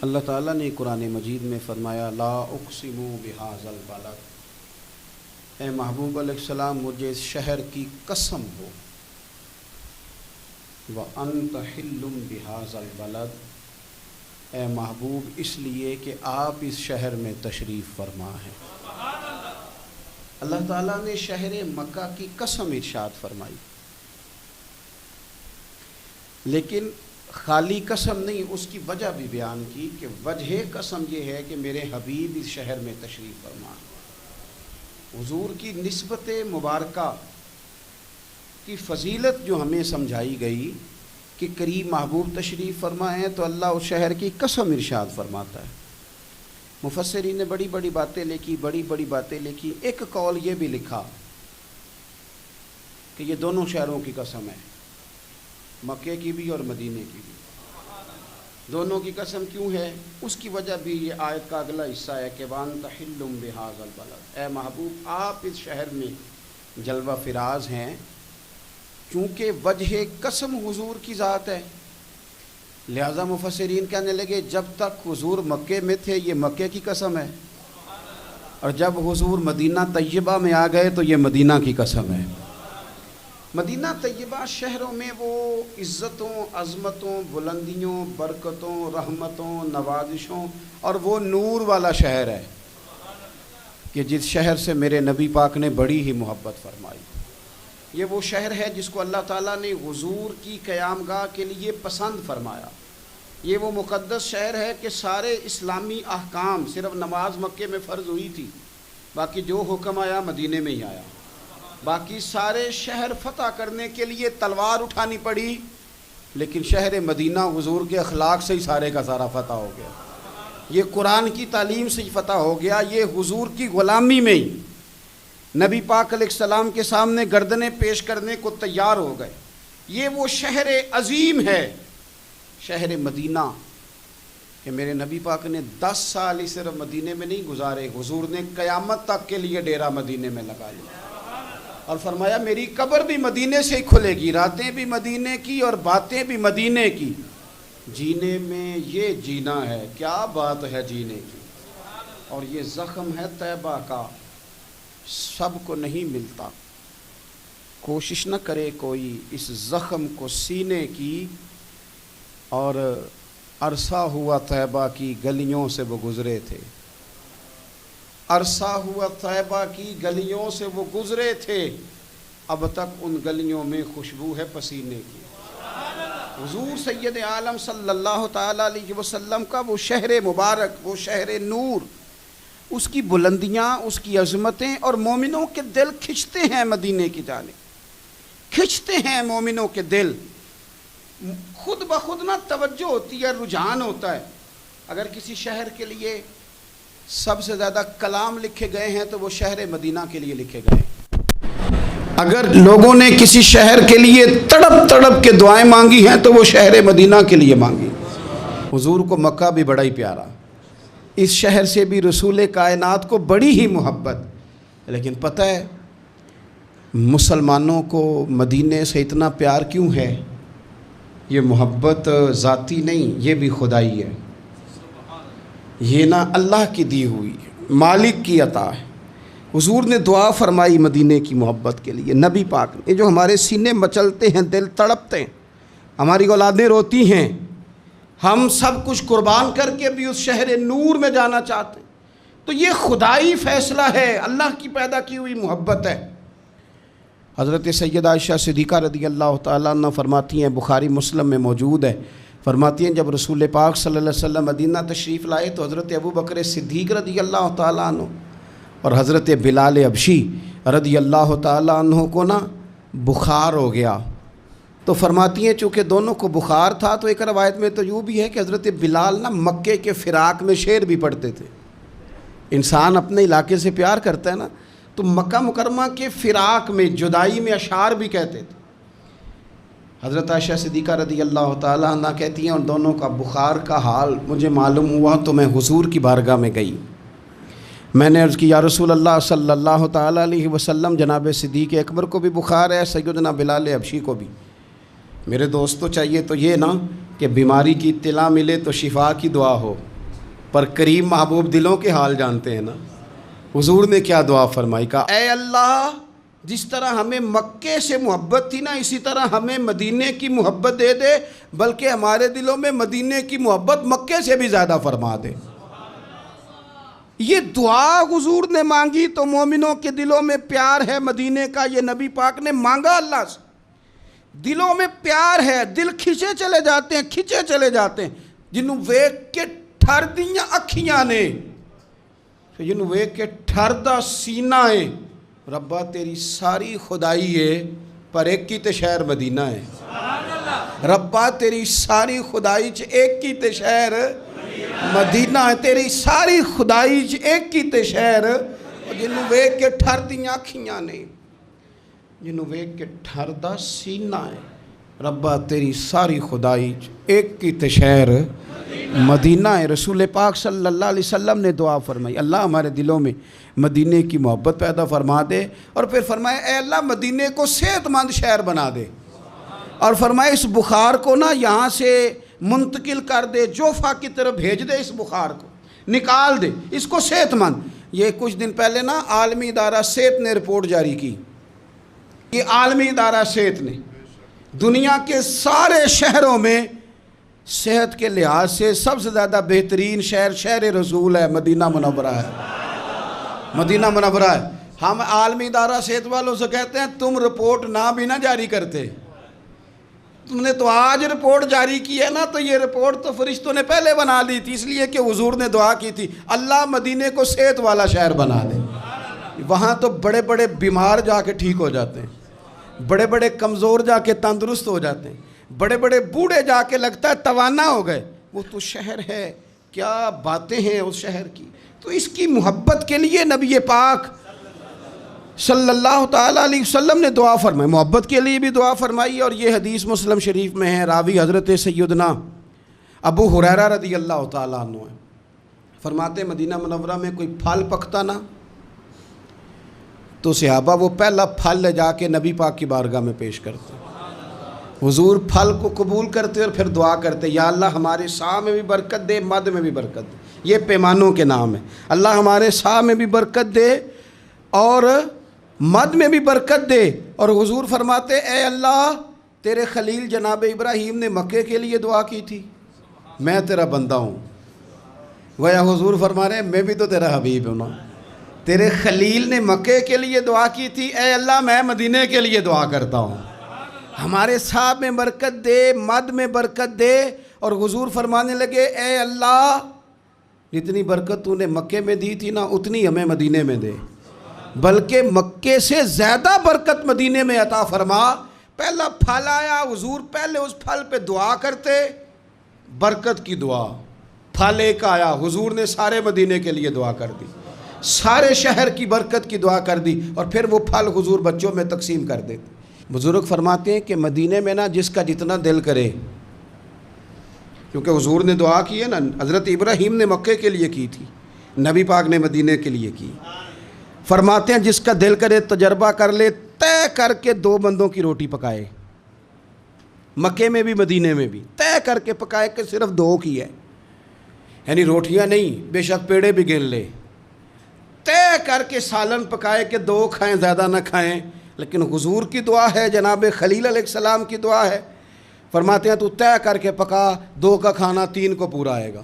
اللہ تعالیٰ نے قرآن مجید میں فرمایا لا اقسم بہذا البلد، اے محبوب علیہ السلام مجھے اس شہر کی قسم ہو، وَأَنْتَ حِلٌّ بِهَذَا الْبَلَدِ، اے محبوب اس لیے کہ آپ اس شہر میں تشریف فرما ہیں۔ اللہ تعالیٰ نے شہر مکہ کی قسم ارشاد فرمائی، لیکن خالی قسم نہیں، اس کی وجہ بھی بیان کی کہ وجہ قسم یہ ہے کہ میرے حبیب اس شہر میں تشریف فرما ہیں۔ حضور کی نسبت مبارکہ کی فضیلت جو ہمیں سمجھائی گئی کہ قریب محبوب تشریف فرمائے ہیں، تو اللہ اس شہر کی قسم ارشاد فرماتا ہے۔ مفسرین نے بڑی بڑی باتیں لکھی، ایک قول یہ بھی لکھا کہ یہ دونوں شہروں کی قسم ہے، مکے کی بھی اور مدینے کی بھی، دونوں کی قسم کیوں ہے؟ اس کی وجہ بھی یہ آیت کا اگلا حصہ ہے کہ وَأَنْتَ حِلٌّ بِهَذَا الْبَلَدِ، اے محبوب آپ اس شہر میں جلوہ فراز ہیں، چونکہ وجہ قسم حضور کی ذات ہے، لہذا مفسرین کہنے لگے جب تک حضور مکے میں تھے یہ مکے کی قسم ہے، اور جب حضور مدینہ طیبہ میں آ گئے تو یہ مدینہ کی قسم ہے۔ مدینہ طیبہ شہروں میں وہ عزتوں، عظمتوں، بلندیوں، برکتوں، رحمتوں، نوازشوں اور وہ نور والا شہر ہے کہ جس شہر سے میرے نبی پاک نے بڑی ہی محبت فرمائی۔ یہ وہ شہر ہے جس کو اللہ تعالیٰ نے حضور کی قیام گاہ کے لیے پسند فرمایا۔ یہ وہ مقدس شہر ہے کہ سارے اسلامی احکام، صرف نماز مکے میں فرض ہوئی تھی، باقی جو حکم آیا مدینے میں ہی آیا، باقی سارے شہر فتح کرنے کے لیے تلوار اٹھانی پڑی، لیکن شہر مدینہ حضور کے اخلاق سے ہی سارے کا سارا فتح ہو گیا، یہ قرآن کی تعلیم سے ہی فتح ہو گیا، یہ حضور کی غلامی میں ہی نبی پاک علیہ السلام کے سامنے گردنیں پیش کرنے کو تیار ہو گئے۔ یہ وہ شہر عظیم ہے شہر مدینہ کہ میرے نبی پاک نے 10 سال ہی صرف مدینے میں نہیں گزارے، حضور نے قیامت تک کے لیے ڈیرا مدینے میں لگا لیا اور فرمایا میری قبر بھی مدینے سے ہی کھلے گی، راتیں بھی مدینے کی اور باتیں بھی مدینے کی، جینے میں یہ جینا ہے، کیا بات ہے جینے کی، اور یہ زخم ہے طیبہ کا، سب کو نہیں ملتا، کوشش نہ کرے کوئی اس زخم کو سینے کی، اور عرصہ ہوا طیبہ کی گلیوں سے وہ گزرے تھے، عرصہ ہوا طیبہ کی گلیوں سے وہ گزرے تھے، اب تک ان گلیوں میں خوشبو ہے پسینے کی۔ حضور سید عالم صلی اللہ تعالیٰ علیہ وسلم کا وہ شہر مبارک، وہ شہر نور، اس کی بلندیاں، اس کی عظمتیں، اور مومنوں کے دل کھنچتے ہیں مدینے کی جانب، کھنچتے ہیں مومنوں کے دل، خود بخود نہ توجہ ہوتی ہے، رجحان ہوتا ہے۔ اگر کسی شہر کے لیے سب سے زیادہ کلام لکھے گئے ہیں تو وہ شہر مدینہ کے لیے لکھے گئے ہیں۔ اگر لوگوں نے کسی شہر کے لیے تڑپ تڑپ کے دعائیں مانگی ہیں تو وہ شہر مدینہ کے لیے مانگی۔ حضور کو مکہ بھی بڑا ہی پیارا، اس شہر سے بھی رسول کائنات کو بڑی ہی محبت، لیکن پتہ ہے مسلمانوں کو مدینے سے اتنا پیار کیوں ہے؟ یہ محبت ذاتی نہیں، یہ بھی خدائی ہے، یہ نہ اللہ کی دی ہوئی، مالک کی عطا ہے۔ حضور نے دعا فرمائی مدینے کی محبت کے لیے، نبی پاک نے، جو ہمارے سینے مچلتے ہیں، دل تڑپتے ہیں، ہماری اولادیں روتی ہیں، ہم سب کچھ قربان کر کے بھی اس شہر نور میں جانا چاہتے ہیں، تو یہ خدائی فیصلہ ہے، اللہ کی پیدا کی ہوئی محبت ہے۔ حضرت سیدہ عائشہ صدیقہ رضی اللہ تعالیٰ عنہ فرماتی ہیں، بخاری مسلم میں موجود ہے، فرماتی ہیں جب رسول پاک صلی اللہ علیہ وسلم مدینہ تشریف لائے تو حضرت ابوبکر صدیق رضی اللہ تعالیٰ عنہ اور حضرت بلال حبشی رضی اللہ تعالیٰ عنہ کو نا بخار ہو گیا، تو فرماتی ہیں چونکہ دونوں کو بخار تھا تو ایک روایت میں تو یوں بھی ہے کہ حضرت بلال نا مکے کے فراق میں شعر بھی پڑھتے تھے، انسان اپنے علاقے سے پیار کرتا ہے نا، تو مکہ مکرمہ کے فراق میں، جدائی میں اشعار بھی کہتے تھے۔ حضرت عائشہ صدیقہ رضی اللہ تعالیٰ عنہ کہتی ہیں ان دونوں کا بخار کا حال مجھے معلوم ہوا تو میں حضور کی بارگاہ میں گئی، میں نے عرض کی یا رسول اللہ صلی اللہ تعالیٰ علیہ وسلم، جناب صدیق اکبر کو بھی بخار ہے، سیدنا بلال حبشی کو بھی، میرے دوستو چاہیے تو یہ نا کہ بیماری کی اطلاع ملے تو شفا کی دعا ہو، پر کریم محبوب دلوں کے حال جانتے ہیں نا. حضور نے کیا دعا فرمائی؟ کہا اے اللہ جس طرح ہمیں مکے سے محبت تھی نا اسی طرح ہمیں مدینے کی محبت دے دے، بلکہ ہمارے دلوں میں مدینے کی محبت مکے سے بھی زیادہ فرما دے. یہ دعا حضور نے مانگی تو مومنوں کے دلوں میں پیار ہے مدینے کا. یہ نبی پاک نے مانگا اللہ سے، دلوں میں پیار ہے، دل کھچے چلے جاتے ہیں جنہوں ویک کے ٹھر دیاں اکھیاں نے، جنہوں ویک کے ٹھر دا سینہ ہے. ربا تیری ساری خدائی ہے پر ایک کی تے شہر مدینہ ہے. ربا تیری ساری خدائی چ ایک کی تے شہر مدینہ ہے. تیری ساری خدائی چ ایک کی تے شہر، جنہوں ویک کے ٹھر دیاں اکھیاں نے، جنہوں ویک کے ٹھر دا سینہ ہے. ربا تیری ساری خدائی چ ایک کی تے شہر مدینہ ہے. رسول پاک صلی اللہ علیہ وسلم نے دعا فرمائی اللہ ہمارے دلوں میں مدینے کی محبت پیدا فرما دے، اور پھر فرمائے اے اللہ مدینے کو صحت مند شہر بنا دے، اور فرمائے اس بخار کو نا یہاں سے منتقل کر دے، جوفا کی طرف بھیج دے، اس بخار کو نکال دے، اس کو صحت مند. یہ کچھ دن پہلے نا عالمی ادارہ صحت نے رپورٹ جاری کی. یہ عالمی ادارہ صحت نے دنیا کے سارے شہروں میں صحت کے لحاظ سے سب سے زیادہ بہترین شہر رسول ہے، مدینہ منورہ ہے. مدینہ منورہ ہے. ہم عالمی ادارہ صحت والوں سے کہتے ہیں تم رپورٹ نہ بھی نہ جاری کرتے، تم نے تو آج رپورٹ جاری کی ہے نا، تو یہ رپورٹ تو فرشتوں نے پہلے بنا لی تھی، اس لیے کہ حضور نے دعا کی تھی اللہ مدینے کو صحت والا شہر بنا دے. وہاں تو بڑے بڑے بیمار جا کے ٹھیک ہو جاتے ہیں، بڑے بڑے کمزور جا کے تندرست ہو جاتے ہیں، بڑے بڑے بوڑھے جا کے لگتا ہے توانا ہو گئے. وہ تو شہر ہے، کیا باتیں ہیں اس شہر کی. تو اس کی محبت کے لیے نبی پاک صلی اللہ تعالیٰ علیہ وسلم نے دعا فرمائی، محبت کے لیے بھی دعا فرمائی. اور یہ حدیث مسلم شریف میں ہے، راوی حضرت سیدنا ابو ہریرہ رضی اللہ تعالیٰ عنہ ہے. فرماتے مدینہ منورہ میں کوئی پھل پکتا نا تو صحابہ وہ پہلا پھل لے جا کے نبی پاک کی بارگاہ میں پیش کرتے. حضور پھل کو قبول کرتے اور پھر دعا کرتے یا اللہ ہمارے سا میں بھی برکت دے، مد میں بھی برکت دے. یہ پیمانوں کے نام ہے. اللہ ہمارے سا میں بھی برکت دے اور مد میں بھی برکت دے. اور حضور فرماتے اے اللہ تیرے خلیل جناب ابراہیم نے مکے کے لیے دعا کی تھی، میں تیرا بندہ ہوں. گویا حضور فرما رہے ہیں میں بھی تو تیرا حبیب ہوں نا. تیرے خلیل نے مکے کے لیے دعا کی تھی، اے اللہ میں مدینے کے لیے دعا کرتا ہوں، ہمارے صاحب میں برکت دے، مد میں برکت دے. اور حضور فرمانے لگے اے اللہ جتنی برکت تو نے مکے میں دی تھی نا اتنی ہمیں مدینے میں دے، بلکہ مکے سے زیادہ برکت مدینے میں عطا فرما. پہلا پھل آیا، حضور پہلے اس پھل پہ دعا کرتے، برکت کی دعا. پھل ایک آیا، حضور نے سارے مدینے کے لیے دعا کر دی، سارے شہر کی برکت کی دعا کر دی، اور پھر وہ پھل حضور بچوں میں تقسیم کر دیتے. بزرگ فرماتے ہیں کہ مدینے میں نا جس کا جتنا دل کرے، کیونکہ حضور نے دعا کی ہے نا، حضرت ابراہیم نے مکے کے لیے کی تھی، نبی پاک نے مدینے کے لیے کی. فرماتے ہیں جس کا دل کرے تجربہ کر لے، طے کر کے 2 بندوں کی روٹی پکائے، مکے میں بھی مدینے میں بھی طے کر کے پکائے کہ صرف 2 کی ہے، یعنی روٹیاں نہیں، بے شک پیڑے بھی گن لے. طے کر کے سالن پکائے کہ 2 کھائیں زیادہ نہ کھائیں. لیکن حضور کی دعا ہے، جناب خلیل علیہ السلام کی دعا ہے. فرماتے ہیں تو طے کر کے پکا، 2 کا کھانا 3 کو پورا آئے گا،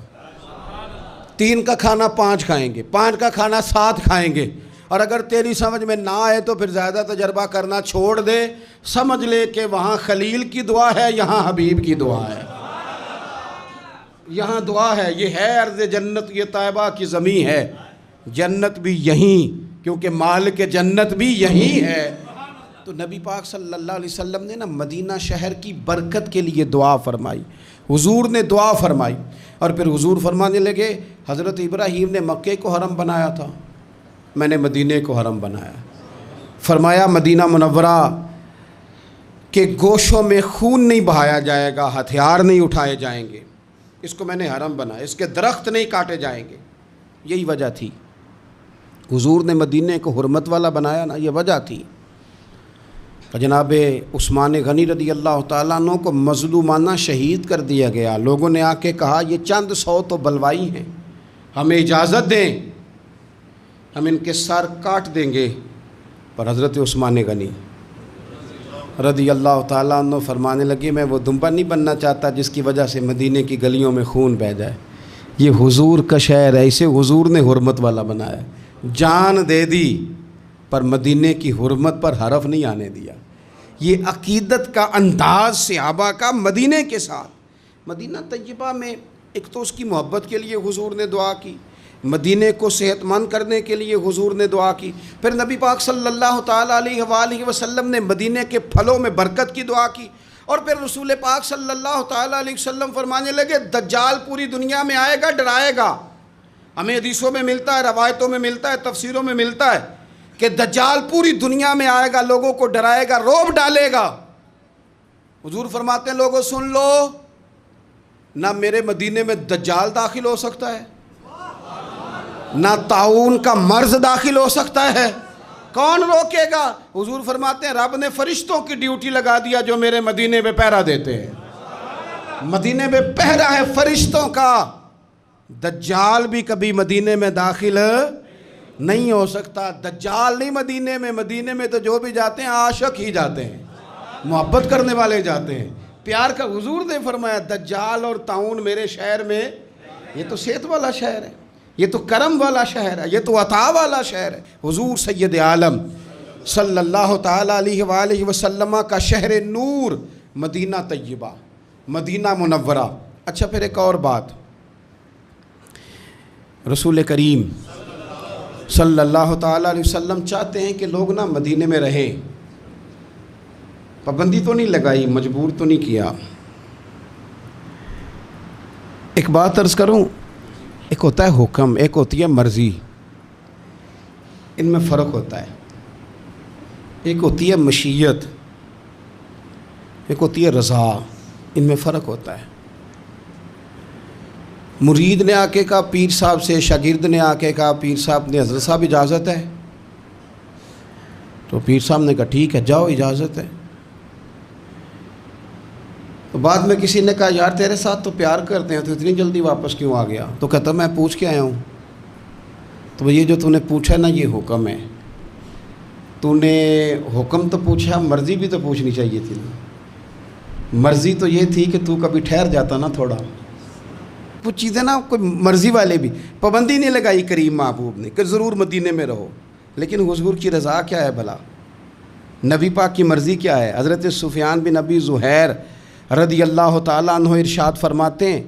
3 کا کھانا 5 کھائیں گے، 5 کا کھانا 7 کھائیں گے. اور اگر تیری سمجھ میں نہ آئے تو پھر زیادہ تجربہ کرنا چھوڑ دے، سمجھ لے کہ وہاں خلیل کی دعا ہے، یہاں حبیب کی دعا ہے. یہاں دعا ہے، یہ ہے ارض جنت، یہ طیبہ کی زمین ہے، جنت بھی یہیں، کیونکہ مالک جنت بھی یہیں ہے. تو نبی پاک صلی اللہ علیہ وسلم نے نا مدینہ شہر کی برکت کے لیے دعا فرمائی، حضور نے دعا فرمائی. اور پھر حضور فرمانے لگے حضرت ابراہیم نے مکے کو حرم بنایا تھا، میں نے مدینے کو حرم بنایا. فرمایا مدینہ منورہ کے گوشوں میں خون نہیں بہایا جائے گا، ہتھیار نہیں اٹھائے جائیں گے، اس کو میں نے حرم بنایا، اس کے درخت نہیں کاٹے جائیں گے. یہی وجہ تھی حضور نے مدینے کو حرمت والا بنایا نا، یہ وجہ تھی. جناب عثمان غنی رضی اللہ تعالیٰ عنہ کو مظلومانہ شہید کر دیا گیا. لوگوں نے آ کے کہا یہ چند 100 تو بلوائی ہیں، ہمیں اجازت دیں ہم ان کے سر کاٹ دیں گے. پر حضرت عثمان غنی رضی اللہ تعالیٰ عنہ فرمانے لگے میں وہ دمبا نہیں بننا چاہتا جس کی وجہ سے مدینے کی گلیوں میں خون بہہ جائے. یہ حضور کا شہر ہے, اسے حضور نے حرمت والا بنایا. جان دے دی پر مدینے کی حرمت پر حرف نہیں آنے دیا. یہ عقیدت کا انداز صحابہ کا مدینے کے ساتھ. مدینہ طیبہ میں ایک تو اس کی محبت کے لیے حضور نے دعا کی, مدینے کو صحت مند کرنے کے لیے حضور نے دعا کی. پھر نبی پاک صلی اللہ تعالیٰ علیہ وآلہ وسلم نے مدینے کے پھلوں میں برکت کی دعا کی. اور پھر رسول پاک صلی اللہ تعالیٰ علیہ وسلم فرمانے لگے دجال پوری دنیا میں آئے گا, ڈرائے گا. ہمیں حدیثوں میں ملتا ہے, روایتوں میں ملتا ہے, تفسیروں میں ملتا ہے کہ دجال پوری دنیا میں آئے گا, لوگوں کو ڈرائے گا, رعب ڈالے گا. حضور فرماتے ہیں لوگوں سن لو, نہ میرے مدینے میں دجال داخل ہو سکتا ہے, نہ طاعون کا مرض داخل ہو سکتا ہے. کون روکے گا؟ حضور فرماتے ہیں رب نے فرشتوں کی ڈیوٹی لگا دیا جو میرے مدینے میں پہرا دیتے ہیں. مدینے میں پہرا ہے فرشتوں کا. دجال بھی کبھی مدینے میں داخل نہیں ہو سکتا. دجال نہیں مدینے میں, مدینے میں تو جو بھی جاتے ہیں عاشق ہی جاتے ہیں, محبت کرنے والے جاتے ہیں, پیار کا. حضور نے فرمایا دجال اور طاعون میرے شہر میں, یہ تو صحت والا شہر ہے, یہ تو کرم والا شہر ہے, یہ تو عطا والا شہر ہے. حضور سید عالم صلی اللہ تعالیٰ علیہ وآلہ وسلم کا شہر نور مدینہ طیبہ, مدینہ منورہ. اچھا پھر ایک اور بات, رسول کریم صلی اللہ تعالیٰ علیہ وسلم چاہتے ہیں کہ لوگ نا مدینے میں رہیں. پابندی تو نہیں لگائی, مجبور تو نہیں کیا. ایک بات عرض کروں, ایک ہوتا ہے حکم, ایک ہوتی ہے مرضی. ان میں فرق ہوتا ہے. ایک ہوتی ہے مشیت, ایک ہوتی ہے رضا. ان میں فرق ہوتا ہے. مرید نے آ کے کہا پیر صاحب سے, شاگرد نے آ کے کہا پیر صاحب نے حضرت صاحب اجازت ہے, تو پیر صاحب نے کہا ٹھیک ہے جاؤ اجازت ہے. تو بعد میں کسی نے کہا یار تیرے ساتھ تو پیار کرتے ہیں تو اتنی جلدی واپس کیوں آ گیا؟ تو کہتا میں پوچھ کے آیا ہوں. تو یہ جو تو نے پوچھا نا یہ حکم ہے. تو نے حکم تو پوچھا, مرضی بھی تو پوچھنی چاہیے تھی نا. مرضی تو یہ تھی کہ تو کبھی ٹھہر جاتا نا تھوڑا. وہ چیزیں نا کوئی مرضی والے بھی, پابندی نہیں لگائی کریم محبوب نے کہ ضرور مدینے میں رہو. لیکن حضور کی رضا کیا ہے بھلا؟ نبی پاک کی مرضی کیا ہے؟ حضرت سفیان بن ابی زہیر رضی اللہ تعالیٰ عنہ ارشاد فرماتے ہیں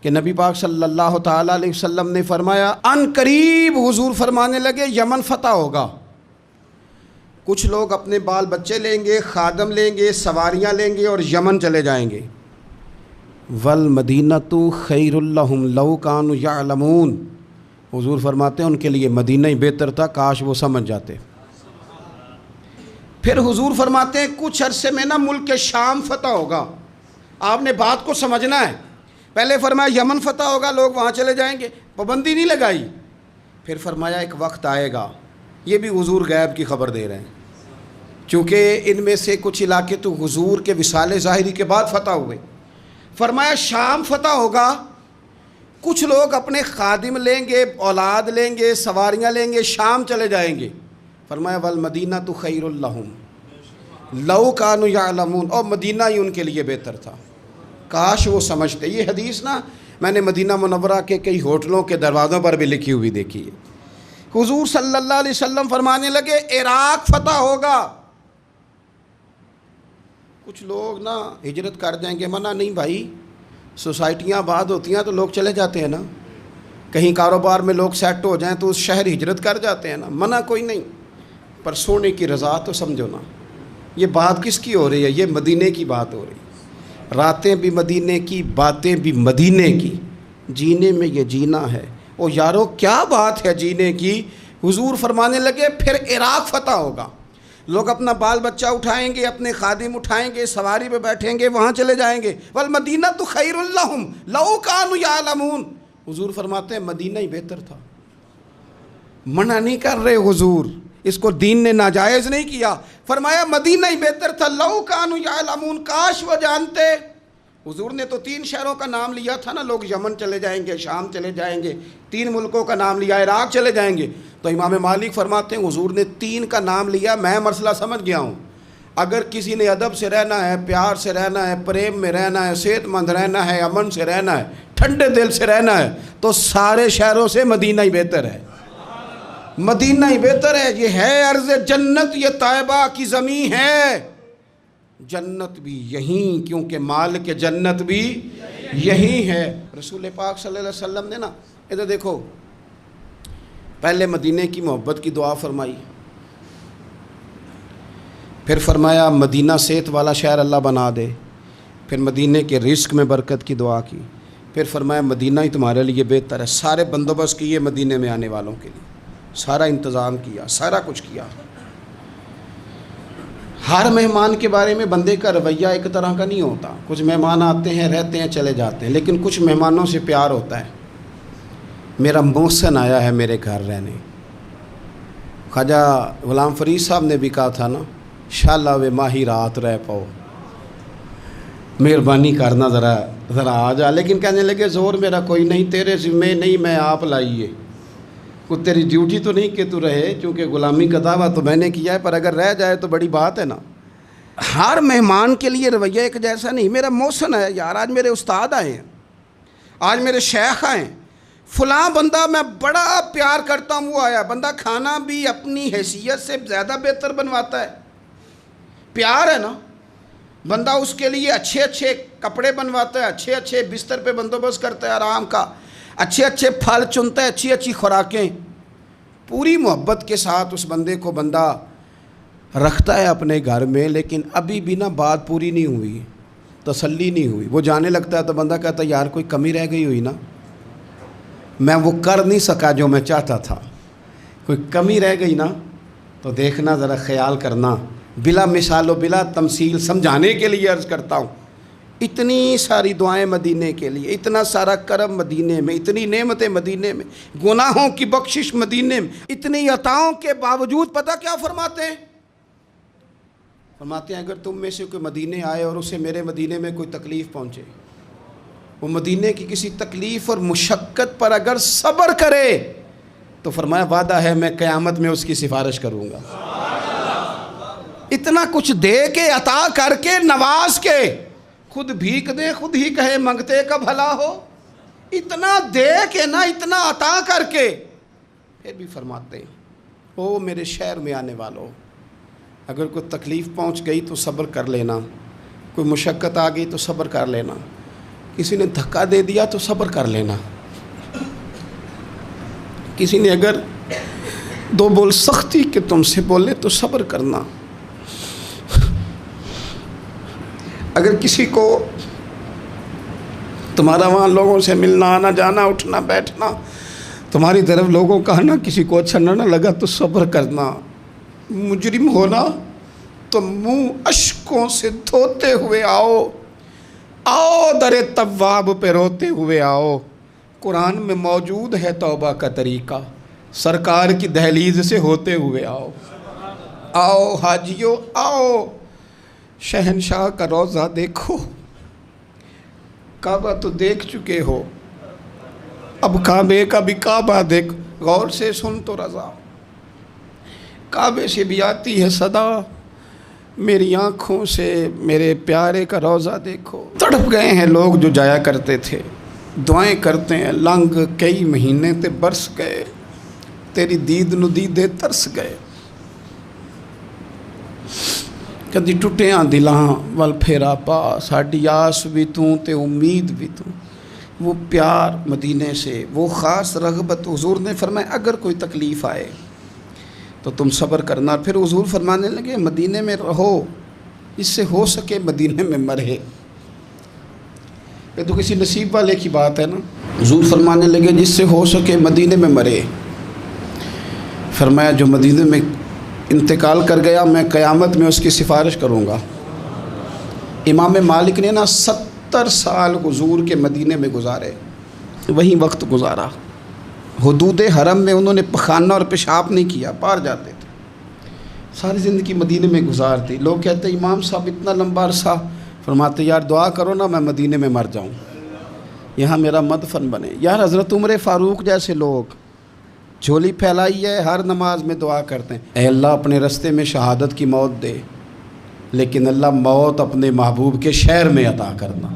کہ نبی پاک صلی اللہ تعالیٰ علیہ وسلم نے فرمایا ان قریب حضور فرمانے لگے یمن فتح ہوگا. کچھ لوگ اپنے بال بچے لیں گے, خادم لیں گے, سواریاں لیں گے اور یمن چلے جائیں گے. والمدینۃ خیر لہم لو کانوا یعلمون. حضور فرماتے ہیں ان کے لیے مدینہ ہی بہتر تھا, کاش وہ سمجھ جاتے. پھر حضور فرماتے ہیں کچھ عرصے میں نا ملک شام فتح ہوگا. آپ نے بات کو سمجھنا ہے. پہلے فرمایا یمن فتح ہوگا, لوگ وہاں چلے جائیں گے, پابندی نہیں لگائی. پھر فرمایا ایک وقت آئے گا, یہ بھی حضور غیب کی خبر دے رہے ہیں, چونکہ ان میں سے کچھ علاقے تو حضور کے وصال ظاہری کے بعد فتح ہوئے. فرمایا شام فتح ہوگا, کچھ لوگ اپنے خادم لیں گے, اولاد لیں گے, سواریاں لیں گے, شام چلے جائیں گے. فرمایا والمدینۃ خیر لہم لو کانوا یعلمون. اور مدینہ ہی ان کے لیے بہتر تھا, کاش وہ سمجھتے. یہ حدیث نا میں نے مدینہ منورہ کے کئی ہوٹلوں کے دروازوں پر بھی لکھی ہوئی دیکھی ہے. حضور صلی اللہ علیہ وسلم فرمانے لگے عراق فتح ہوگا. کچھ لوگ نا ہجرت کر جائیں گے, منع نہیں بھائی, سوسائٹیاں آباد ہوتی ہیں تو لوگ چلے جاتے ہیں نا. کہیں کاروبار میں لوگ سیٹ ہو جائیں تو اس شہر ہجرت کر جاتے ہیں نا, منع کوئی نہیں. پر سونے کی رضا تو سمجھو نا. یہ بات کس کی ہو رہی ہے؟ یہ مدینے کی بات ہو رہی ہے. راتیں بھی مدینے کی, باتیں بھی مدینے کی. جینے میں یہ جینا ہے. او یارو کیا بات ہے جینے کی. حضور فرمانے لگے پھر عراق فتح ہوگا, لوگ اپنا بال بچہ اٹھائیں گے, اپنے خادم اٹھائیں گے, سواری پہ بیٹھیں گے, وہاں چلے جائیں گے. والمدینۃ خیر لہم لو کانوا یعلمون. حضور فرماتے ہیں مدینہ ہی بہتر تھا. منع نہیں کر رہے حضور, اس کو دین نے ناجائز نہیں کیا. فرمایا مدینہ ہی بہتر تھا لو کانوا یعلمون, کاش وہ جانتے. حضور نے تو 3 شہروں کا نام لیا تھا نا، لوگ یمن چلے جائیں گے، شام چلے جائیں گے، 3 ملکوں کا نام لیا، عراق چلے جائیں گے. تو امام مالک فرماتے ہیں حضور نے 3 کا نام لیا، میں مسئلہ سمجھ گیا ہوں. اگر کسی نے ادب سے رہنا ہے، پیار سے رہنا ہے، پریم میں رہنا ہے، صحت مند رہنا ہے، امن سے رہنا ہے، ٹھنڈے دل سے رہنا ہے، تو سارے شہروں سے مدینہ ہی بہتر ہے. مدینہ ہی بہتر ہے. یہ ہے ارض جنت، یہ طیبہ کی زمین ہے. جنت بھی یہیں، کیونکہ مالک جنت بھی یہیں ہے. رسول پاک صلی اللہ علیہ وسلم نے نا ادھر دیکھو، پہلے مدینے کی محبت کی دعا فرمائی، پھر فرمایا مدینہ صحت والا شہر اللہ بنا دے، پھر مدینے کے رزق میں برکت کی دعا کی، پھر فرمایا مدینہ ہی تمہارے لیے بہتر ہے. سارے بندوبست کیے مدینے میں آنے والوں کے لیے، سارا انتظام کیا، سارا کچھ کیا. ہر مہمان کے بارے میں بندے کا رویہ ایک طرح کا نہیں ہوتا. کچھ مہمان آتے ہیں، رہتے ہیں، چلے جاتے ہیں، لیکن کچھ مہمانوں سے پیار ہوتا ہے. میرا محسن آیا ہے میرے گھر رہنے. خواجہ غلام فرید صاحب نے بھی کہا تھا نا، شالا وے ماہی رات رہ پاؤ، مہربانی کرنا ذرا آ جا. لیکن کہنے لگے زور میرا کوئی نہیں، تیرے ذمے نہیں، میں آپ لائیے. کوئی تیری ڈیوٹی تو نہیں کہ تو رہے، چونکہ غلامی کا دعویٰ تو میں نے کیا ہے، پر اگر رہ جائے تو بڑی بات ہے نا. ہر مہمان کے لیے رویہ ایک جیسا نہیں. میرا محسن ہے یار، آج میرے استاد آئے ہیں، آج میرے شیخ آئے ہیں، فلاں بندہ میں بڑا پیار کرتا ہوں وہ آیا. بندہ کھانا بھی اپنی حیثیت سے زیادہ بہتر بنواتا ہے. پیار ہے نا. بندہ اس کے لیے اچھے اچھے کپڑے بنواتا ہے، اچھے اچھے بستر پہ بندوبست کرتا ہے آرام کا، اچھے اچھے پھل چنتا ہے، اچھی اچھی خوراکیں. پوری محبت کے ساتھ اس بندے کو بندہ رکھتا ہے اپنے گھر میں. لیکن ابھی بھی نا بات پوری نہیں ہوئی، تسلی نہیں ہوئی. وہ جانے لگتا ہے تو بندہ کہتا ہے یار کوئی کمی رہ گئی ہوئی نا، میں وہ کر نہیں سکا جو میں چاہتا تھا، کوئی کمی رہ گئی نا، تو دیکھنا ذرا خیال کرنا. بلا مثال و بلا تمثیل سمجھانے کے لیے عرض کرتا ہوں. اتنی ساری دعائیں مدینے کے لیے، اتنا سارا کرم مدینے میں، اتنی نعمتیں مدینے میں، گناہوں کی بخشش مدینے میں، اتنی عطاؤں کے باوجود پتہ کیا فرماتے ہیں؟ فرماتے ہیں اگر تم میں سے کوئی مدینے آئے اور اسے میرے مدینے میں کوئی تکلیف پہنچے، وہ مدینے کی کسی تکلیف اور مشقت پر اگر صبر کرے تو فرمایا وعدہ ہے میں قیامت میں اس کی سفارش کروں گا. اتنا کچھ دے کے، عطا کر کے، نواز کے، خود بھیک دے خود ہی کہے منگتے کا بھلا ہو. اتنا دے کے نا، اتنا عطا کر کے، پھر بھی فرماتے ہیں او میرے شہر میں آنے والوں، اگر کوئی تکلیف پہنچ گئی تو صبر کر لینا، کوئی مشقت آ گئی تو صبر کر لینا، کسی نے دھکا دے دیا تو صبر کر لینا، کسی نے اگر 2 بول سختی کے تم سے بولے تو صبر کرنا. اگر کسی کو تمہارا وہاں لوگوں سے ملنا، آنا جانا، اٹھنا بیٹھنا، تمہاری طرف لوگوں کا آنا کسی کو اچھا نہ لگا تو صبر کرنا. مجرم ہونا تو منہ اشکوں سے دھوتے ہوئے آؤ، آؤ در تواب پہ روتے ہوئے آؤ. قرآن میں موجود ہے توبہ کا طریقہ، سرکار کی دہلیز سے ہوتے ہوئے آؤ. آؤ حاجیو آؤ، شہنشاہ کا روضہ دیکھو. کعبہ تو دیکھ چکے ہو، اب کعبے کا بھی کعبہ دیکھ. غور سے سن تو رضا، کعبے سے بھی آتی ہے صدا، میری آنکھوں سے میرے پیارے کا روضہ دیکھو. تڑپ گئے ہیں لوگ جو جایا کرتے تھے، دعائیں کرتے ہیں لنگ کئی مہینے تے برس گئے، تیری دید نو دیدے ترس گئے. کدی ٹوٹیاں دلاں ول پھیرا پا، ساڈی آس بھی توں تے امید بھی توں. وہ پیار مدینے سے، وہ خاص رغبت. حضور نے فرمایا اگر کوئی تکلیف آئے تو تم صبر کرنا. پھر حضور فرمانے لگے مدینے میں رہو، اس سے ہو سکے مدینے میں مرے. یہ تو کسی نصیب والے کی بات ہے نا. حضور فرمانے لگے جس سے ہو سکے مدینے میں مرے. فرمایا جو مدینے میں انتقال کر گیا میں قیامت میں اس کی سفارش کروں گا. امام مالک نے نا 70 سال حضور کے مدینے میں گزارے، وہیں وقت گزارا. حدود حرم میں انہوں نے پخانہ اور پیشاب نہیں کیا، پار جاتے تھے. ساری زندگی مدینے میں گزار دی. لوگ کہتے ہیں امام صاحب اتنا لمبا عرصہ فرماتے یار دعا کرو نا میں مدینے میں مر جاؤں، یہاں میرا مدفن بنے۔ یار حضرت عمر فاروق جیسے لوگ جھولی پھیلائی ہے، ہر نماز میں دعا کرتے ہیں اے اللہ اپنے رستے میں شہادت کی موت دے، لیکن اللہ موت اپنے محبوب کے شہر میں عطا کرنا،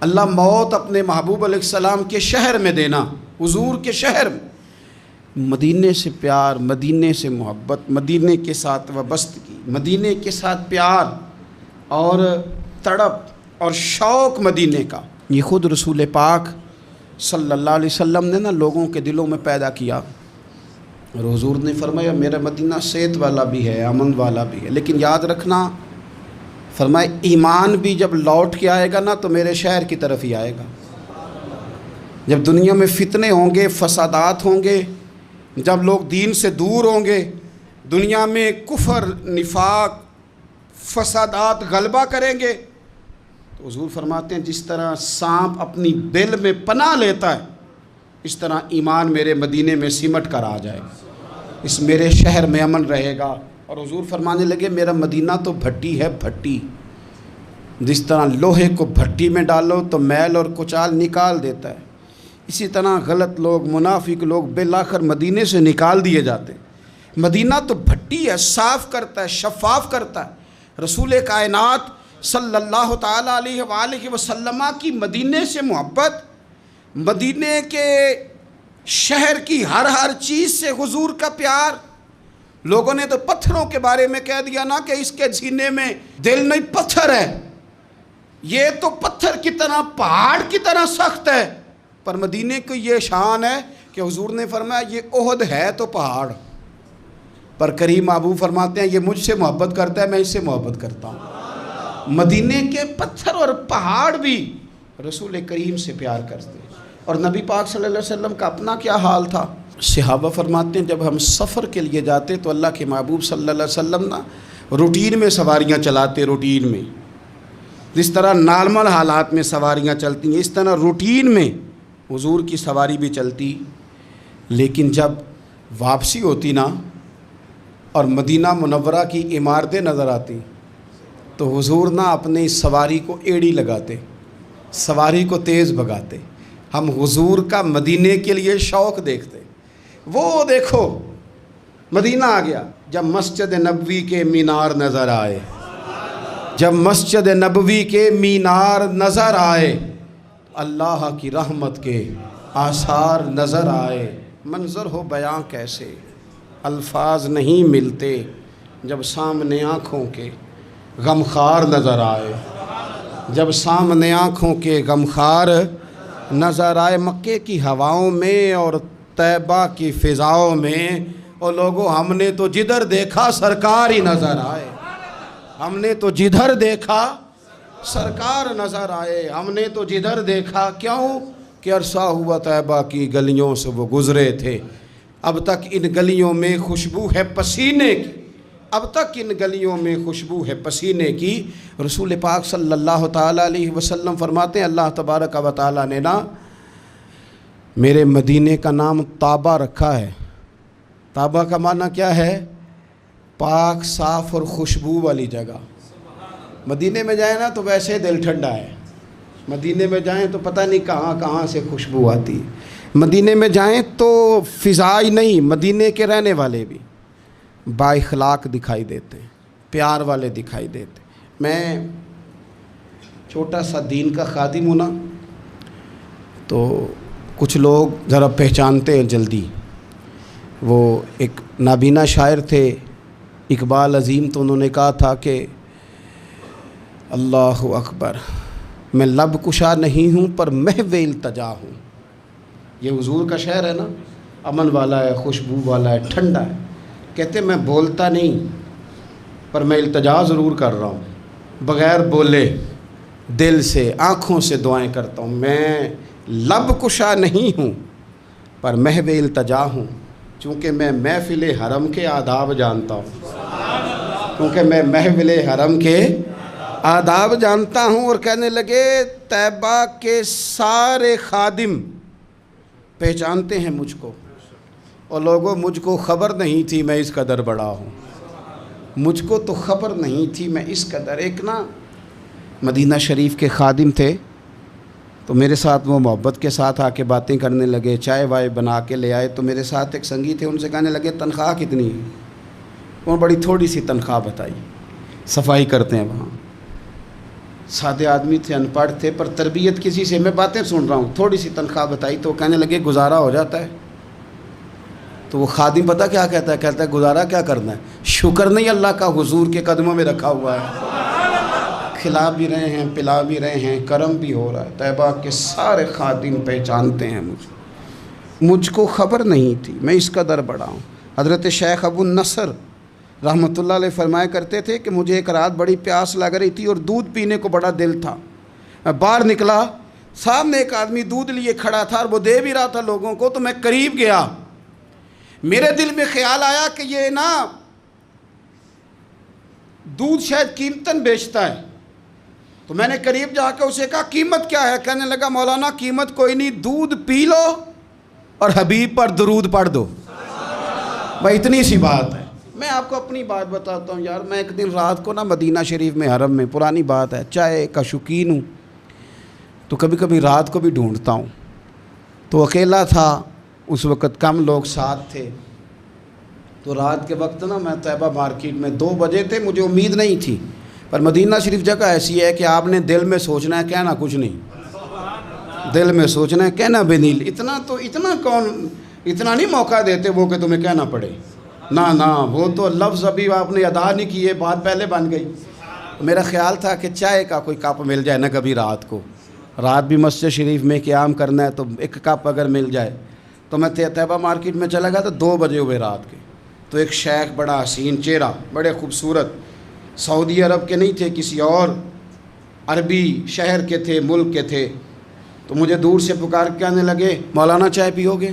اللہ موت اپنے محبوب علیہ السلام کے شہر میں دینا، حضور کے شہر میں۔ مدینے سے پیار، مدینے سے محبت، مدینے کے ساتھ وابستگی، مدینے کے ساتھ پیار اور تڑپ اور شوق مدینے کا، یہ خود رسول پاک صلی اللہ علیہ وسلم نے نا لوگوں کے دلوں میں پیدا کیا۔ اور حضور نے فرمایا میرا مدینہ صحت والا بھی ہے، امن والا بھی ہے، لیکن یاد رکھنا فرمایا ایمان بھی جب لوٹ کے آئے گا نا تو میرے شہر کی طرف ہی آئے گا۔ جب دنیا میں فتنے ہوں گے، فسادات ہوں گے، جب لوگ دین سے دور ہوں گے، دنیا میں کفر، نفاق، فسادات غلبہ کریں گے، تو حضور فرماتے ہیں جس طرح سانپ اپنی بل میں پناہ لیتا ہے اس طرح ایمان میرے مدینے میں سمٹ کر آ جائے گا، اس میرے شہر میں امن رہے گا۔ اور حضور فرمانے لگے میرا مدینہ تو بھٹی ہے، بھٹی، جس طرح لوہے کو بھٹی میں ڈالو تو میل اور کچال نکال دیتا ہے، اسی طرح غلط لوگ، منافق لوگ بالآخر مدینے سے نکال دیے جاتے ہیں۔ مدینہ تو بھٹی ہے، صاف کرتا ہے، شفاف کرتا ہے۔ رسول کائنات صلی اللہ تعالیٰ علیہ وآلہ وسلم کی مدینے سے محبت، مدینے کے شہر کی ہر چیز سے حضور کا پیار۔ لوگوں نے تو پتھروں کے بارے میں کہہ دیا نا کہ اس کے سینے میں دل نہیں پتھر ہے، یہ تو پتھر کی طرح، پہاڑ کی طرح سخت ہے، پر مدینے کی یہ شان ہے کہ حضور نے فرمایا یہ احد ہے تو پہاڑ، پر کریم محبوب فرماتے ہیں یہ مجھ سے محبت کرتا ہے، میں اس سے محبت کرتا ہوں۔ مدینے کے پتھر اور پہاڑ بھی رسول کریم سے پیار کرتے ہیں۔ اور نبی پاک صلی اللہ علیہ وسلم کا اپنا کیا حال تھا؟ صحابہ فرماتے ہیں جب ہم سفر کے لیے جاتے تو اللہ کے محبوب صلی اللہ علیہ وسلم نا روٹین میں سواریاں چلاتے، روٹین میں، جس طرح نارمل حالات میں سواریاں چلتی ہیں اس طرح روٹین میں حضور کی سواری بھی چلتی۔ لیکن جب واپسی ہوتی نا اور مدینہ منورہ کی عمارتیں نظر آتی تو حضور نا اپنی سواری کو ایڑی لگاتے، سواری کو تیز بھگاتے۔ ہم حضور کا مدینے کے لیے شوق دیکھتے۔ وہ دیکھو مدینہ آ گیا، جب مسجد نبوی کے مینار نظر آئے، جب مسجد نبوی کے مینار نظر آئے، اللہ کی رحمت کے آثار نظر آئے، منظر ہو بیاں کیسے، الفاظ نہیں ملتے جب سامنے آنکھوں کے غمخوار نظر آئے، جب سامنے آنکھوں کے غمخوار نظر آئے۔ مکے کی ہواؤں میں اور طیبہ کی فضاؤں میں، اور لوگوں ہم نے تو جدھر دیکھا سرکار ہی نظر آئے، ہم نے تو جدھر دیکھا سرکار نظر آئے، ہم نے تو جدھر دیکھا، کیوں کہ عرصہ ہوا طیبہ کی گلیوں سے وہ گزرے تھے، اب تک ان گلیوں میں خوشبو ہے پسینے کی، اب تک ان گلیوں میں خوشبو ہے پسینے کی۔ رسول پاک صلی اللہ تعالیٰ علیہ وسلم فرماتے ہیں اللہ تبارک و تعالیٰ نے نا میرے مدینے کا نام طابہ رکھا ہے۔ طابہ کا معنی کیا ہے؟ پاک، صاف اور خوشبو والی جگہ۔ مدینے میں جائیں نا تو ویسے دل ٹھنڈا ہے، مدینے میں جائیں تو پتہ نہیں کہاں کہاں سے خوشبو آتی، مدینے میں جائیں تو فضائی نہیں، مدینے کے رہنے والے بھی با اخلاق دکھائی دیتے ہیں، پیار والے دکھائی دیتے۔ میں چھوٹا سا دین کا خادم ہوں نا، تو کچھ لوگ ذرا پہچانتے ہیں جلدی۔ وہ ایک نابینا شاعر تھے اقبال عظیم، تو انہوں نے کہا تھا کہ اللہ اکبر، میں لب کشا نہیں ہوں پر محو التجا ہوں۔ یہ حضور کا شعر ہے نا، امن والا ہے، خوشبو والا ہے، ٹھنڈا ہے۔ کہتے میں بولتا نہیں پر میں التجا ضرور کر رہا ہوں، بغیر بولے دل سے، آنکھوں سے دعائیں کرتا ہوں۔ میں لب کشا نہیں ہوں پر محو التجا ہوں، چونکہ میں محفل حرم کے آداب جانتا ہوں، کیونکہ میں محفل حرم کے آداب جانتا ہوں۔ اور کہنے لگے طیبہ کے سارے خادم پہچانتے ہیں مجھ کو، اور لوگوں مجھ کو خبر نہیں تھی میں اس قدر بڑا ہوں، مجھ کو تو خبر نہیں تھی میں اس قدر۔ ایک نا مدینہ شریف کے خادم تھے، تو میرے ساتھ وہ محبت کے ساتھ آ کے باتیں کرنے لگے، چائے وائے بنا کے لے آئے۔ تو میرے ساتھ ایک سنگی تھے، ان سے کہنے لگے تنخواہ کتنی ہے؟ وہ بڑی تھوڑی سی تنخواہ بتائی، صفائی کرتے ہیں وہاں۔ سادے آدمی تھے، ان پڑھ تھے، پر تربیت کسی سے، میں باتیں سن رہا ہوں، تھوڑی سی تنخواہ بتائی تو وہ کہنے لگے گزارا ہو جاتا ہے۔ تو وہ خادم پتہ کیا کہتا ہے؟ کہتا ہے گزارا کیا کرنا ہے، شکر نہیں اللہ کا حضور کے قدموں میں رکھا ہوا ہے، کھلا بھی رہے ہیں، پلا بھی رہے ہیں، کرم بھی ہو رہا ہے۔ طیبہ کے سارے خادم پہچانتے ہیں مجھ کو خبر نہیں تھی، میں اس قدر بڑا ہوں۔ حضرت شیخ ابو النصر رحمۃ اللہ علیہ فرمایا کرتے تھے کہ مجھے ایک رات بڑی پیاس لگ رہی تھی اور دودھ پینے کو بڑا دل تھا۔ میں باہر نکلا، سامنے ایک آدمی دودھ لیے کھڑا تھا اور وہ دے بھی رہا تھا لوگوں کو، تو میں قریب گیا۔ میرے دل میں خیال آیا کہ یہ نا دودھ شاید قیمتاً بیچتا ہے، تو میں نے قریب جا کے اسے کہا قیمت کیا ہے؟ کہنے لگا مولانا قیمت کوئی نہیں، دودھ پی لو اور حبیب پر درود پڑھ دو، بھائی اتنی سی بات ہے۔ میں آپ کو اپنی بات بتاتا ہوں یار، میں ایک دن رات کو نا مدینہ شریف میں حرم میں، پرانی بات ہے، چائے کا شوقین ہوں تو کبھی کبھی رات کو بھی ڈھونڈتا ہوں، تو اکیلا تھا اس وقت، کم لوگ ساتھ تھے، تو رات کے وقت نا میں طیبہ مارکیٹ میں 2 بجے تھے، مجھے امید نہیں تھی، پر مدینہ شریف جگہ ایسی ہے کہ آپ نے دل میں سوچنا ہے، کہنا کچھ نہیں، دل میں سوچنا ہے، کہنا بھی نہیں۔ اتنا نہیں موقع دیتے وہ کہ تمہیں کہنا پڑے، نہ وہ تو لفظ ابھی آپ نے ادا نہیں کیے، بات پہلے بن گئی۔ میرا خیال تھا کہ چائے کا کوئی کپ مل جائے نا کبھی رات کو، رات بھی مسجد شریف میں قیام کرنا ہے تو ایک کپ اگر مل جائے، تو میں طیبہ مارکیٹ میں چلا گیا تو 2 بجے ہوئے رات کے، تو ایک شیخ بڑا حسین چہرہ، بڑے خوبصورت، سعودی عرب کے نہیں تھے، کسی اور عربی شہر کے تھے، ملک کے تھے، تو مجھے دور سے پکار کے کہنے لگے مولانا چائے پیو گے؟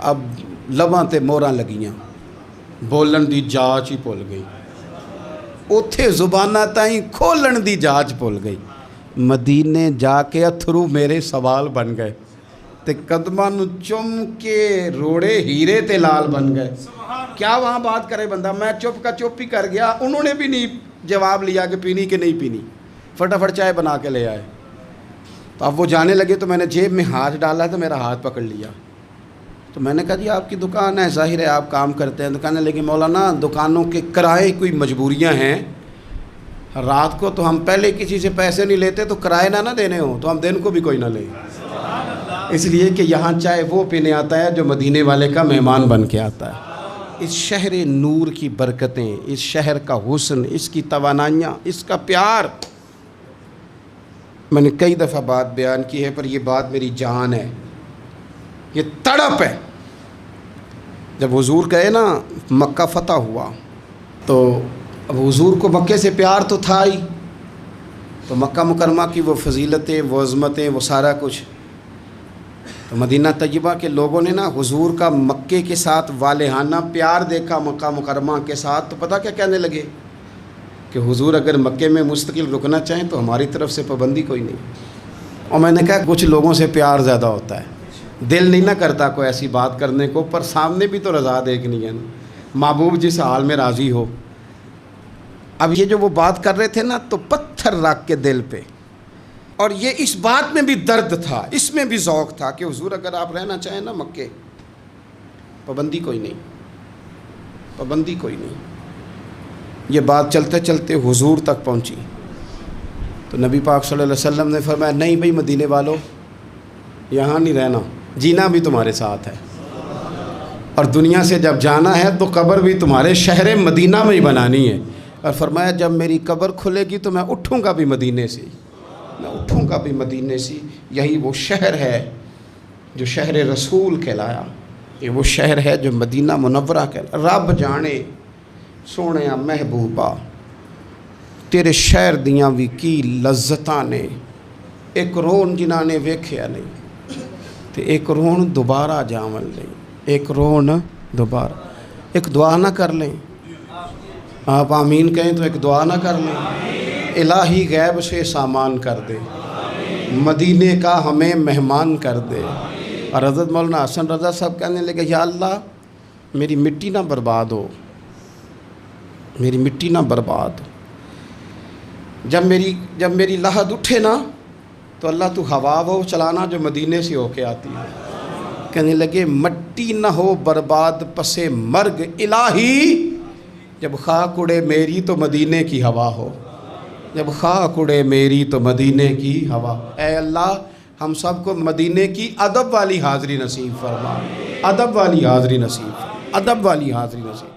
اب لباں تے موراں لگیاں، بولن دی جاچ ہی بھول گئی، اوتھے زباناں تائیں کھولن دی جاچ بھول گئی۔ مدینے جا کے اتھرو میرے سوال بن گئے تے قدماں نو چم کے روڑے ہیرے تے لال بن گئے۔ کیا وہاں بات کرے بندہ، میں چپ کا چپ ہی کر گیا، انہوں نے بھی نہیں جواب لیا کہ پینی کہ نہیں پینی، فٹافٹ چائے بنا کے لے آئے۔ تو اب وہ جانے لگے تو میں نے جیب میں ہاتھ ڈالا تو میرا ہاتھ پکڑ لیا، تو میں نے کہا جی آپ کی دکان ہے، ظاہر ہے آپ کام کرتے ہیں، تو کہنے لگے مولانا دکانوں کے کرائے کوئی مجبوریاں ہیں، رات کو تو ہم پہلے کسی سے پیسے نہیں لیتے، تو کرائے نہ دینے ہوں تو ہم دن کو بھی کوئی نہ لیں، اس لیے کہ یہاں چائے وہ پینے آتا ہے جو مدینے والے کا مہمان بن کے آتا ہے۔ اس شہر نور کی برکتیں، اس شہر کا حسن، اس کی توانائیاں، اس کا پیار، میں نے کئی دفعہ بات بیان کی ہے، پر یہ بات میری جان ہے، یہ تڑپ ہے۔ جب حضور گئے نا، مکہ فتح ہوا، تو اب حضور کو مکے سے پیار تو تھا ہی، تو مکہ مکرمہ کی وہ فضیلتیں، وہ عظمتیں، وہ سارا کچھ، تو مدینہ طیبہ کے لوگوں نے نا حضور کا مکے کے ساتھ والہانہ پیار دیکھا، مکہ مکرمہ کے ساتھ، تو پتہ کیا کہنے لگے کہ حضور اگر مکے میں مستقل رکنا چاہیں تو ہماری طرف سے پابندی کوئی نہیں۔ اور میں نے کہا کچھ لوگوں سے پیار زیادہ ہوتا ہے، دل نہیں نہ کرتا کوئی ایسی بات کرنے کو، پر سامنے بھی تو رضا دیکھنی ہے نا، محبوب جس حال میں راضی ہو۔ اب یہ جو وہ بات کر رہے تھے نا، تو پتھر رکھ کے دل پہ، اور یہ اس بات میں بھی درد تھا، اس میں بھی ذوق تھا کہ حضور اگر آپ رہنا چاہیں نا مکے، پابندی کوئی نہیں، پابندی کوئی نہیں۔ یہ بات چلتے چلتے حضور تک پہنچی، تو نبی پاک صلی اللہ علیہ وسلم نے فرمایا نہیں بھئی مدینے والو، یہاں نہیں رہنا، جینا بھی تمہارے ساتھ ہے، اور دنیا سے جب جانا ہے تو قبر بھی تمہارے شہر مدینہ میں ہی بنانی ہے۔ اور فرمایا جب میری قبر کھلے گی تو میں اٹھوں گا بھی مدینے سے، میں اٹھوں گا بھی مدینے سے۔ یہی وہ شہر ہے جو شہر رسول کہلایا، یہ وہ شہر ہے جو مدینہ منورہ کہلایا۔ رب جانے سونے محبوبہ تیرے شہر دیاں بھی کی لذتاں نے، ایک رون جنہاں نے ویکھیا نہیں تے ایک رون دوبارہ جاون لیں، ایک رون دوبارہ۔ ایک دعا نہ کر لیں، آپ آمین کہیں تو ایک دعا نہ کر لیں، الہی غیب سے سامان کر دے، مدینے کا ہمیں مہمان کر دے۔ اور حضرت مولانا حسن رضا صاحب کہنے لگے یا اللہ میری مٹی نہ برباد ہو، میری مٹی نہ برباد ہو۔ جب میری لحد اٹھے نا تو اللہ تو ہوا وہ چلانا جو مدینے سے ہو کے آتی ہے. کہنے لگے مٹی نہ ہو برباد پسے مرگ الہی، جب خاک اڑے میری تو مدینے کی ہوا ہو، جب خاک اڑے میری تو مدینے کی ہوا. اے اللہ ہم سب کو مدینے کی ادب والی حاضری نصیب فرما، ادب والی حاضری نصیب، ادب والی حاضری نصیب.